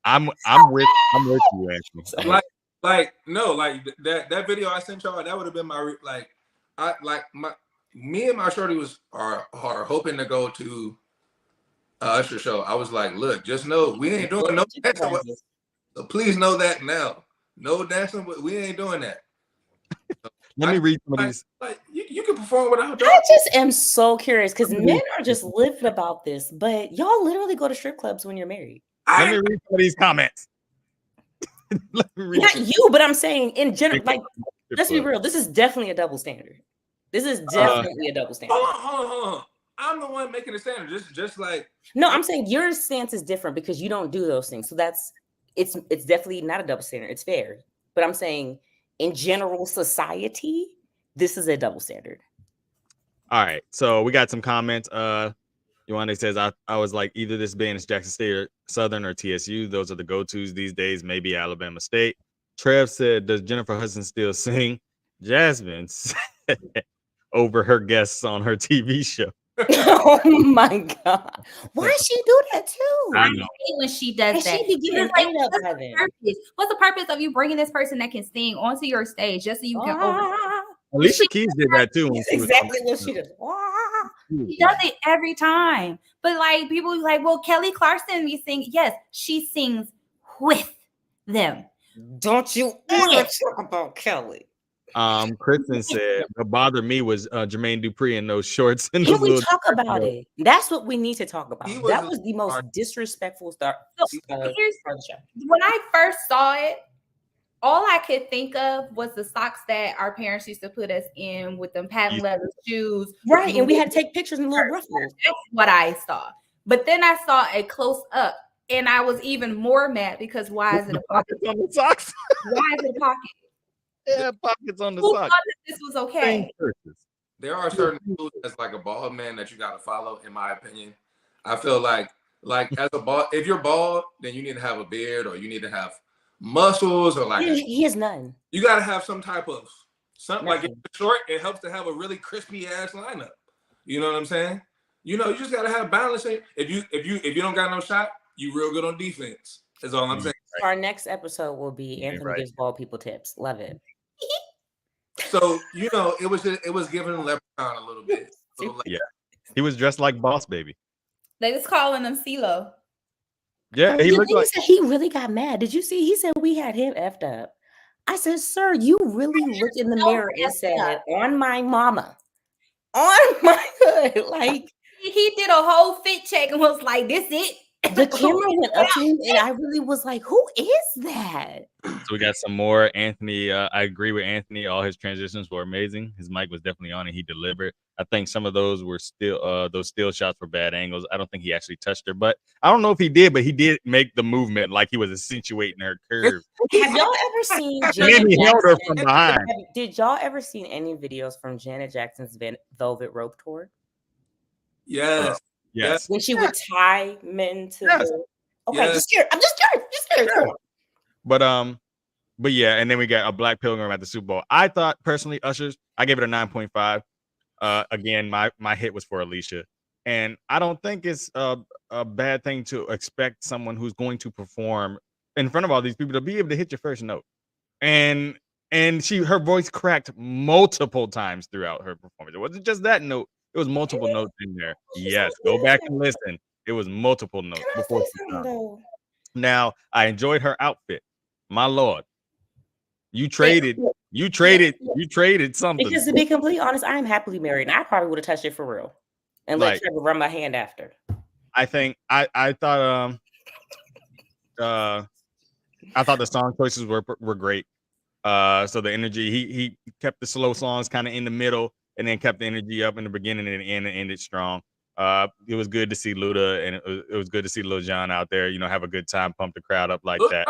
I'm with you, Anthony. Like that video I sent y'all. That would have been my me and my shorty are hoping to go to Usher show. I was like, look, just know we ain't doing no dancing. So please know that now. No dancing, but we ain't doing that. Let me read some of these. Like you can perform without that. I just am so curious because men are just living about this, but y'all literally go to strip clubs when you're married. Let me read some of these comments. Not you, but I'm saying in general, like, let's be real. This is definitely a double standard. This is definitely a double standard. Hold on. I'm the one making the standard. Just like no, I'm saying your stance is different because you don't do those things. So it's definitely not a double standard. It's fair, but I'm saying in general society, this is a double standard. All right, so we got some comments. Yoane says I was like either this band is Jackson State or Southern or TSU. Those are the go-tos these days. Maybe Alabama State. Trev said, does Jennifer Hudson still sing? Jasmine said, over her guests on her TV show. Oh my God. Why does she do that too? I hate when she does that. She be giving like, what's the purpose of you bringing this person that can sing onto your stage just so you can over? Alicia Keys did that too. Exactly what she does. She does it every time. But like people are like, well, Kelly Clarkson be singing. Yes, she sings with them. Don't you ever talk about Kelly. Kristen said what bothered me was Jermaine Dupri in those shorts. And Can we talk about it? That's what we need to talk about. That was the most disrespectful start. When I first saw it, all I could think of was the socks that our parents used to put us in with them patent leather shoes. Right, and we had to take pictures in little ruffles. That's what I saw. But then I saw a close up, And I was even more mad because why is it a pocket? Pockets on the socks. Why is it a pocket? Yeah, pockets on the Who socks. thought that this was okay? There are certain rules as like a bald man that you got to follow, in my opinion. I feel like as a bald, if you're bald, then you need to have a beard or you need to have muscles or like He has none. you got to have some type of something. Like if Nothing. you're short, it helps to have a really crispy ass lineup. You know what I'm saying? You know, you just got to have balance. If you don't got no shot, you real good on defense. That's all I'm saying. Our next episode will be Anthony right. gives bald people tips. Love it. So you know, it was giving Leprechaun a little bit. Yeah, he was dressed like Boss Baby. They was calling him CeeLo. Yeah, he looked like. Said he really got mad. Did you see? He said we had him effed up. I said, sir, you really looked in the mirror and said, "On my mama, on my hood." Like He did a whole fit check and was like, "This it." the camera went up to him, and I really was like, "Who is that?" So we got some more Anthony. I agree with Anthony. All his transitions were amazing. His mic was definitely on, and he delivered. I think some of those were those still shots were bad angles. I don't think he actually touched her, but I don't know if he did. But he did make the movement like he was accentuating her curve. Have y'all ever seen And Janet then he held her Jackson? from behind. Did y'all ever seen any videos from Janet Jackson's Velvet Rope tour Yes. Yes. when she would tie men to? Yes. The... Okay, Yes. just scared. I'm just scared. But yeah, and then we got a Black Pilgrim at the Super Bowl. I thought personally, Usher's, I gave it a 9.5. Again, my hit was for Alicia, and I don't think it's a bad thing to expect someone who's going to perform in front of all these people to be able to hit your first note. And her voice cracked multiple times throughout her performance. It wasn't just that note; it was multiple notes in there. Yes, go back and listen. It was multiple notes before she done. Now, I enjoyed her outfit. My lord, you traded something. Because to be completely honest, I am happily married, and I probably would have touched it for real and let Trevor run my hand after. I think I thought the song choices were great. So the energy, he kept the slow songs kind of in the middle, and then kept the energy up in the beginning and the end, and ended strong. It was good to see Luda, and it was good to see Lil Jon out there, have a good time, pump the crowd up like that.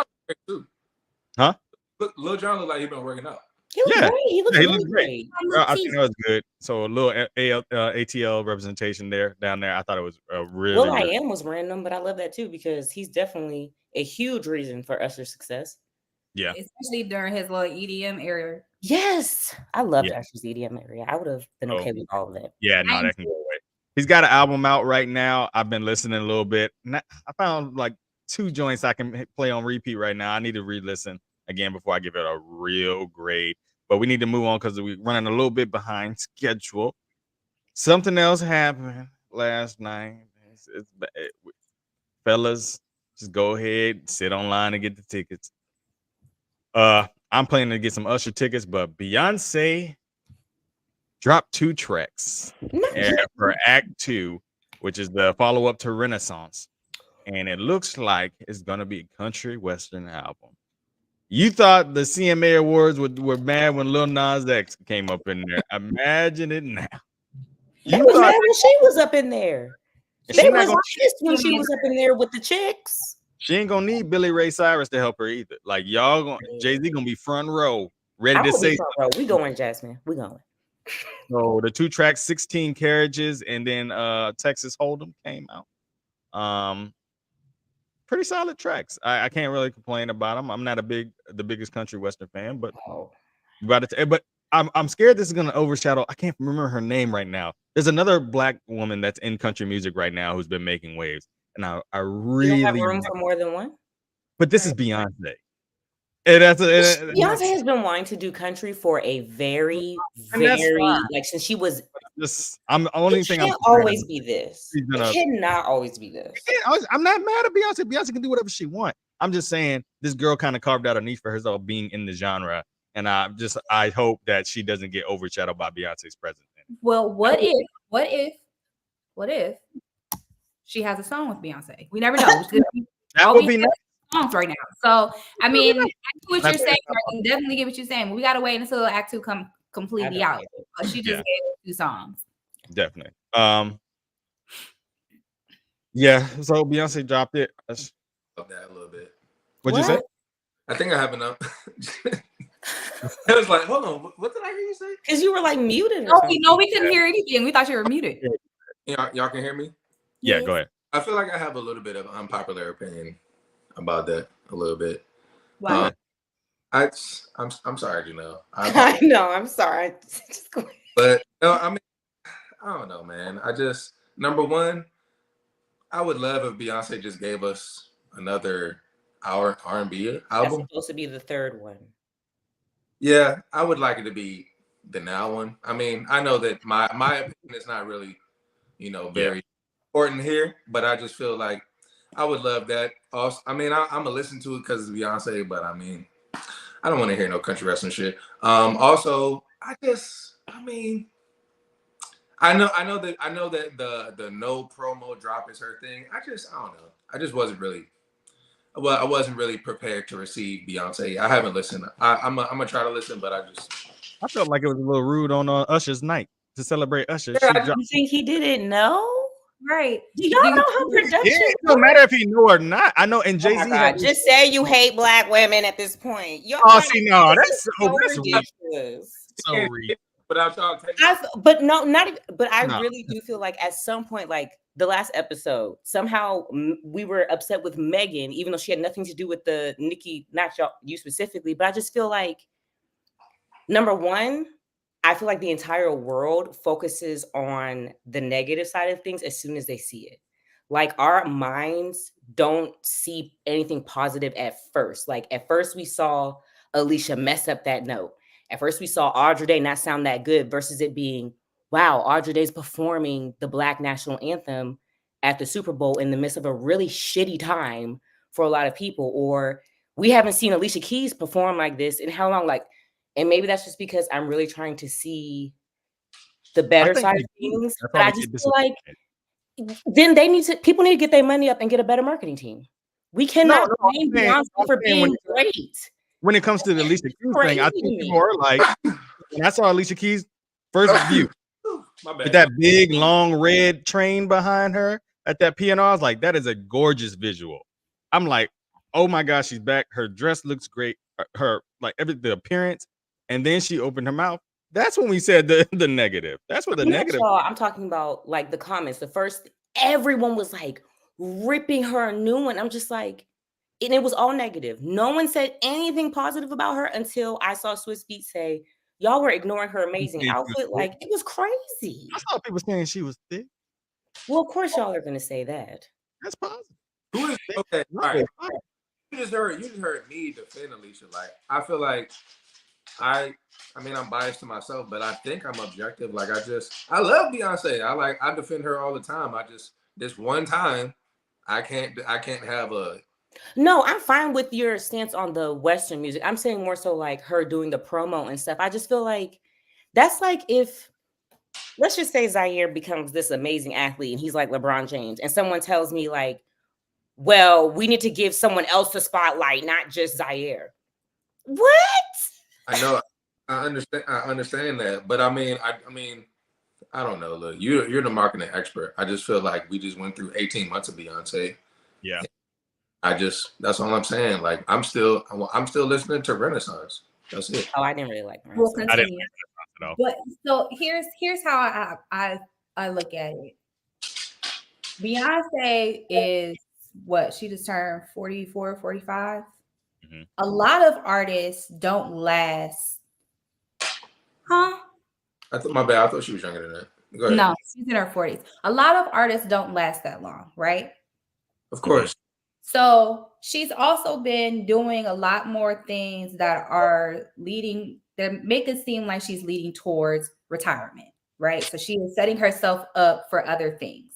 Huh? Lil Jon looked like he's been working out. He looked great. He looked great. I think that was good. So a little ATL representation down there. I thought it was really. Will I Am was random, but I love that too because he's definitely a huge reason for Usher's success. Yeah, especially during his little EDM era. Yes, I loved Usher's EDM area. I would have been okay with all of that. Yeah, no, that can go away. He's got an album out right now. I've been listening a little bit. I found like 2 joints I can play on repeat right now. I need to re-listen again before I give it a real grade. But we need to move on because we're running a little bit behind schedule. Something else happened last night. Fellas, just go ahead, sit online and get the tickets. I'm planning to get some Usher tickets, but Beyonce dropped 2 tracks for Act 2, which is the follow-up to Renaissance. And it looks like it's going to be a country western album. You thought the CMA Awards were mad when Lil Nas X came up in there. Imagine it now. They was mad when she was up in there. They was pissed when she was up in there with the chicks. She ain't gonna need Billy Ray Cyrus to help her either. Like Jay-Z gonna be front row, ready to say. We going, Jasmine. We going. So the 2 tracks, 16 Carriages, and then Texas Hold'em came out. Pretty solid tracks. I can't really complain about them. I'm not the biggest country western fan, but I'm scared this is gonna overshadow. I can't remember her name right now. There's another Black woman that's in country music right now who's been making waves, and I really you don't have room for more than one. But this is Beyonce. And Beyonce has been wanting to do country for a very like since she was. I'm the only thing. Can't always be this. It cannot always be this. I'm not mad at Beyonce. Beyonce can do whatever she wants. I'm just saying this girl kind of carved out a niche for herself being in the genre, and I hope that she doesn't get overshadowed by Beyonce's presence. Well, what if she has a song with Beyonce? We never know. That would be nice. Songs right now. So I mean, I get what you're saying. I can definitely get what you're saying. But we gotta wait until Act 2 come completely out. But she just gave 2 songs. Definitely. Yeah. So Beyonce dropped it. that a little bit. What'd you say? I think I have enough. I was like, hold on, what did I hear you say? Because you were like muted. No, we couldn't hear anything. We thought you were muted. Y'all can hear me? Yeah, go ahead. I feel like I have a little bit of an unpopular opinion about that. A little bit. Wow. I'm sorry, Janelle. I know. I'm sorry. Just go ahead. But no, I mean, I don't know, man. I just number one, I would love if Beyonce just gave us another hour R&B album. That's supposed to be the third one. Yeah, I would like it to be the now one. I mean, I know that my opinion is not really, very important here, but I just feel like I would love that. Also, I mean, I'm gonna listen to it because it's Beyonce, but I mean, I don't want to hear no country wrestling shit. Also, I know that the no promo drop is her thing. I don't know. I just wasn't really. Well, I wasn't really prepared to receive Beyonce. I haven't listened. I'm gonna try to listen, but I felt like it was a little rude on Usher's night to celebrate Usher. Yeah, You think he didn't know? Right. Do y'all know how production? It don't matter if he knew or not. I know, and Oh Jay-Z my God, just say you hate black women at this point. Oh, see, no, that's so ridiculous. So ridiculous. without y'all taking. But no, not even. But I No. really do feel like at some point, like the last episode, somehow we were upset with Megan, even though she had nothing to do with the Nicki, not you specifically. But I just feel like, number one, I feel like the entire world focuses on the negative side of things as soon as they see it. Like our minds don't see anything positive at first. Like at first we saw Alicia mess up that note. At first we saw Audrey Day not sound that good versus it being, wow, Audrey Day's performing the Black national anthem at the Super Bowl in the midst of a really shitty time for a lot of people. Or we haven't seen Alicia Keys perform like this in how long? Like, and maybe that's just because I'm really trying to see the better side of things. But I just feel like then people need to get their money up and get a better marketing team. We cannot blame Beyonce for being great. When it comes to the Alicia Keys thing, I think people are like, when I saw Alicia Keys first view with that big long red train behind her at that piano, I was like, that is a gorgeous visual. I'm like, oh my gosh, she's back. Her dress looks great. Her like the appearance, and then she opened her mouth. That's when we said the negative. That's what the negative. I'm talking about like the comments. The first, everyone was like ripping her a new one. I'm just like, and it was all negative. No one said anything positive about her until I saw Swiss Beat say, y'all were ignoring her amazing outfit. Like, it was crazy. I saw people saying she was thick. Well, of course y'all are going to say that. That's positive. Who is okay? All right. You just heard me defend Alicia. Like, I feel like I mean, I'm biased to myself, but I think I'm objective. Like, I love Beyonce. I defend her all the time. This one time, I can't have a. No, I'm fine with your stance on the Western music. I'm saying more so like her doing the promo and stuff. I just feel like that's like if, let's just say Zaire becomes this amazing athlete and he's like LeBron James, and someone tells me like, well, we need to give someone else the spotlight, not just Zaire. What? I know. I understand that, but I mean, I don't know. Look, you're the marketing expert. I just feel like we just went through 18 months of Beyonce. Yeah. That's all I'm saying. Like, I'm still listening to Renaissance. That's it. Oh, I didn't really like Renaissance. We'll continue. But so here's how I look at it. Beyonce is what? She just turned 44, 45. Mm-hmm. A lot of artists don't last. Huh? My bad. I thought she was younger than that. Go ahead. No, she's in her 40s. A lot of artists don't last that long, right? Of course. So she's also been doing a lot more things that make it seem like she's leading towards retirement, right? So she is setting herself up for other things.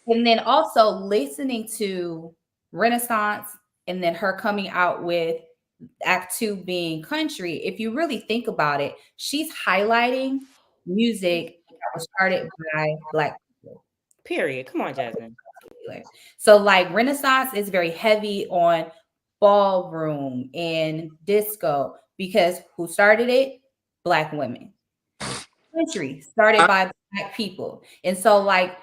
And then also listening to Renaissance and then her coming out with Act 2 being country. If you really think about it, she's highlighting music that was started by Black people. Period. Come on, Jasmine. So like Renaissance is very heavy on ballroom and disco because who started it? Black women. Country started by Black people. And so like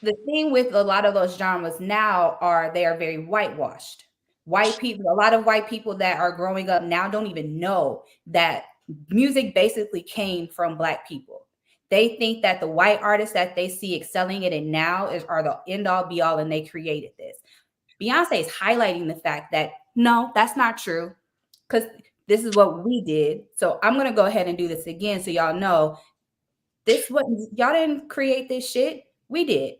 the thing with a lot of those genres now are they are very whitewashed. White people, a lot of white people that are growing up now don't even know that music basically came from Black people. They think that the white artists that they see excelling in it now are the end all be all and they created this. Beyonce is highlighting the fact that no, that's not true because this is what we did. So I'm going to go ahead and do this again so y'all know this what y'all didn't create this shit. We did.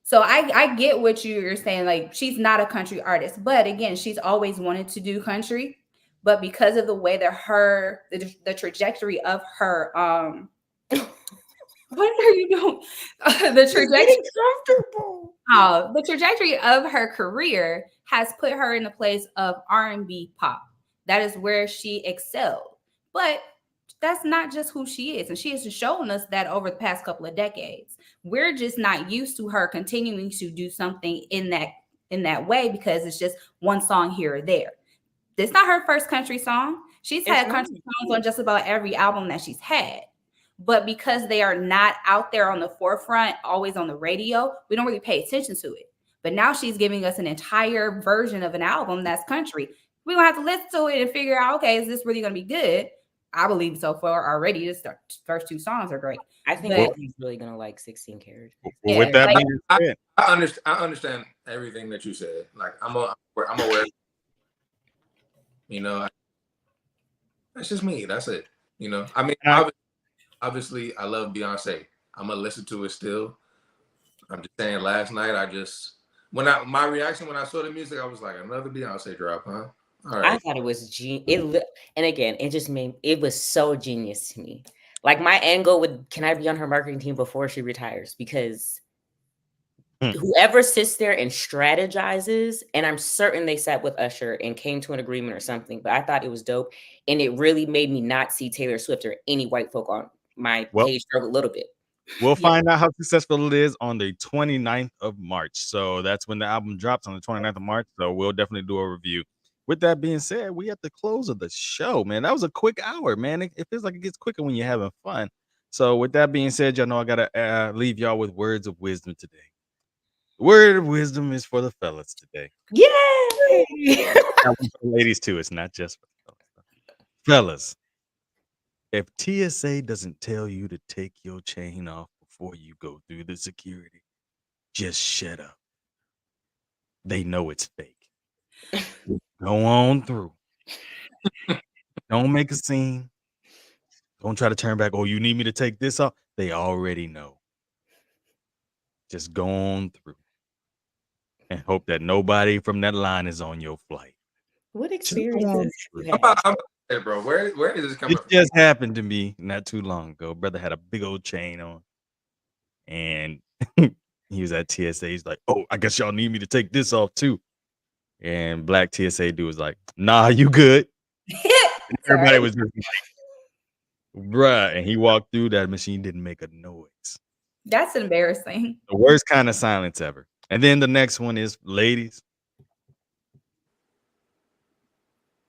So I get what you're saying. Like she's not a country artist, but again, she's always wanted to do country. But because of the way that the trajectory of her what are you doing? The trajectory comfortable. the trajectory of her career has put her in the place of R&B pop. That is where she excelled. But that's not just who she is. And she has shown us that over the past couple of decades. We're just not used to her continuing to do something in that way because it's just one song here or there. This is not her first country song. She's had country songs on just about every album that she's had. But because they are not out there on the forefront, always on the radio, we don't really pay attention to it. But now she's giving us an entire version of an album that's country. We're going to have to listen to it and figure out, okay, is this really going to be good? I believe so far already. The first two songs are great. I think he's really going to like 16 Karat. Well, with that being said, I understand everything that you said. Like I'm aware. You know, that's just me. That's it. You know, I mean, obviously, I love Beyonce. I'm gonna listen to it still. I'm just saying. Last night, my reaction when I saw the music, I was like, another Beyonce drop, huh? All right. I thought it was and again, it was so genius to me. Like my angle would, can I be on her marketing team before she retires? Because whoever sits there and strategizes, and I'm certain they sat with Usher and came to an agreement or something, but I thought it was dope. And it really made me not see Taylor Swift or any white folk on my page for a little bit. We'll find out how successful it is on the 29th of March. So that's when the album drops, on the 29th of March. So we'll definitely do a review. With that being said, we at the close of the show, man. That was a quick hour, man. It feels like it gets quicker when you're having fun. So with that being said, y'all know I got to leave y'all with words of wisdom today. The word of wisdom is for the fellas today. Yay! That one's for ladies too. It's not just for fellas. If TSA doesn't tell you to take your chain off before you go through the security, just shut up. They know it's fake. Go on through. Don't make a scene. Don't try to turn back. Oh, you need me to take this off? They already know. Just go on through. And hope that nobody from that line is on your flight. What experiences you had? Hey, bro, where is this coming from? It just happened to me not too long ago. Brother had a big old chain on. And he was at TSA. He's like, oh, I guess y'all need me to take this off too. And black TSA dude was like, nah, you good. Everybody was just like, bruh. And he walked through, that machine didn't make a noise. That's embarrassing. The worst kind of silence ever. And then the next one is, ladies,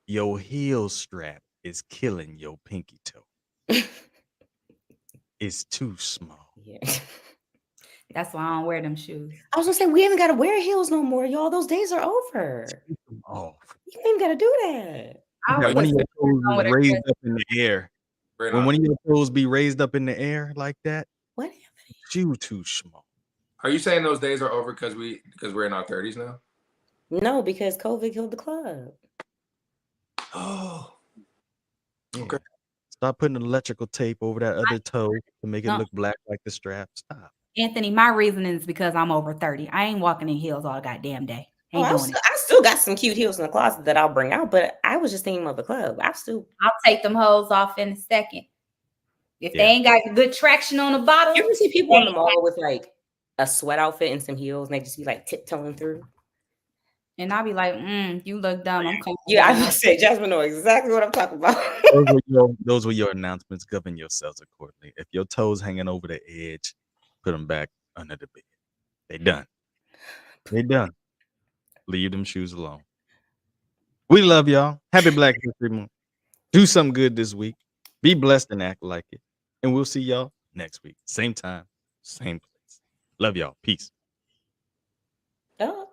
your heel strap is killing your pinky toe. It's too small. Yeah. That's why I don't wear them shoes. I was gonna say, we haven't got to wear heels no more, y'all. Those days are over. Oh, You ain't got to do that. one of your toes raised up in the air. Right When on. one of your toes be raised up in the air like that, What? shoe too small. Are you saying those days are over because we're in our 30s now? No, because COVID killed the club. Oh, Yeah. okay. Stop putting electrical tape over that other toe to make it look black like the strap. Stop. Anthony, my reasoning is because I'm over 30. I ain't walking in heels all goddamn day. Ain't doing it. I still got some cute heels in the closet that I'll bring out, but I was just thinking of the club. I'll take them hoes off in a second. If they Yeah. ain't got good traction on the bottom, You ever see people on the mall with like a sweat outfit and some heels, and they just be like tiptoeing through? and I'll be like, you look dumb. I'm coming. Yeah, I was say Jasmine know exactly what I'm talking about. Those were your announcements. Govern yourselves accordingly. If your toes hanging over the edge, put them back under the bed. They done. They done. Leave them shoes alone. We love y'all. Happy Black History Month. Do something good this week. Be blessed and act like it. And we'll see y'all next week. Same time, same place. Love y'all. Peace. Oh.